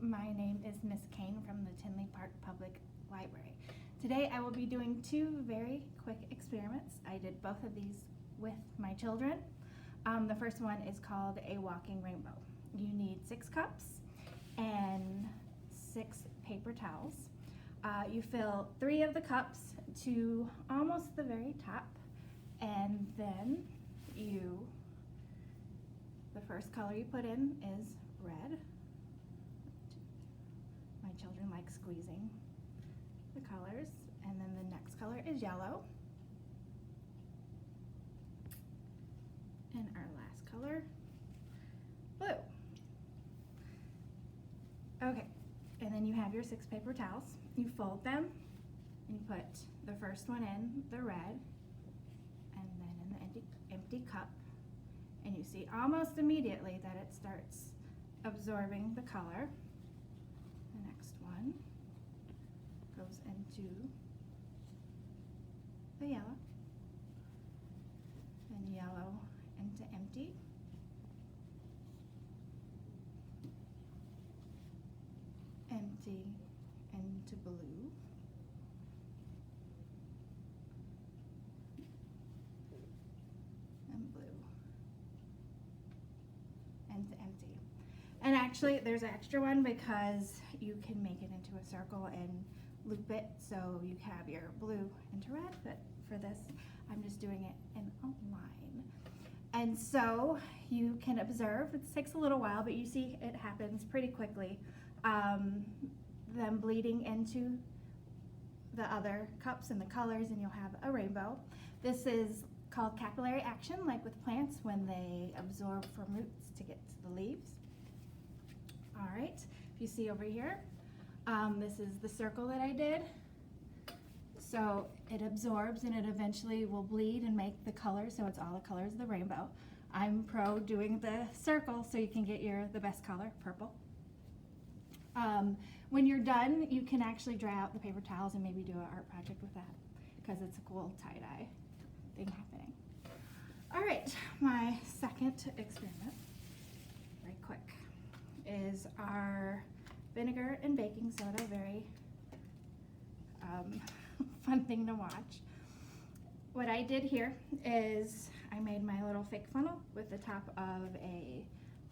my name is Miss Kane from the Tinley Park Public Library. Today I will be doing two very quick experiments. I did both of these with my children. The first one is called a walking rainbow. You need 6 cups and 6 paper towels. You fill 3 of the cups to almost the very top, and then the first color you put in is red. My children like squeezing the colors. And then the next color is yellow. And our last color, blue. Okay, and then you have your 6 paper towels. You fold them, and you put the first one in, the red, and then in the empty cup. And you see almost immediately that it starts absorbing the color. The next one goes into the yellow, then yellow into empty, empty into blue, and blue into empty. And actually there's an extra one because you can make it into a circle and loop it so you have your blue into red, but for this I'm just doing it in a line. And so you can observe, it takes a little while, but you see it happens pretty quickly, them bleeding into the other cups and the colors, and you'll have a rainbow. This is called capillary action, like with plants when they absorb from roots to get to the leaves. All right, if you see over here, this is the circle that I did. So it absorbs and it eventually will bleed and make the color, so it's all the colors of the rainbow. I'm pro doing the circle so you can get the best color, purple. When you're done, you can actually dry out the paper towels and maybe do an art project with that because it's a cool tie-dye thing happening. All right, my second experiment, very quick, is our vinegar and baking soda, very fun thing to watch. What I did here is I made my little fake funnel with the top of a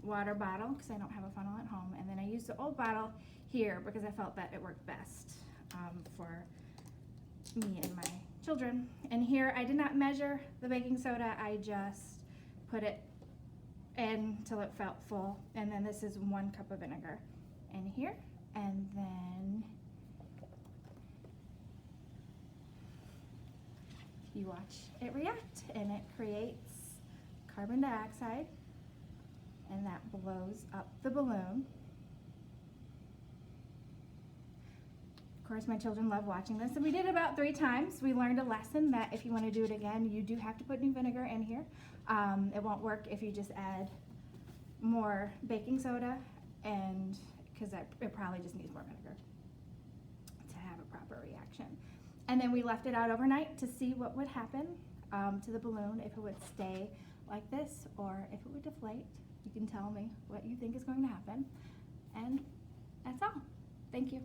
water bottle because I don't have a funnel at home, and then I used the old bottle here because I felt that it worked best for me and my children. And here I did not measure the baking soda, I just put it in till it felt full, and then this is 1 cup of vinegar in here, and then you watch it react, and it creates carbon dioxide, and that blows up the balloon. Of course, my children love watching this, and we did it about 3 times. We learned a lesson that if you want to do it again, you do have to put new vinegar in here. It won't work if you just add more baking soda, and because it probably just needs more vinegar to have a proper reaction. And then we left it out overnight to see what would happen to the balloon, if it would stay like this or if it would deflate. You can tell me what you think is going to happen. And that's all. Thank you.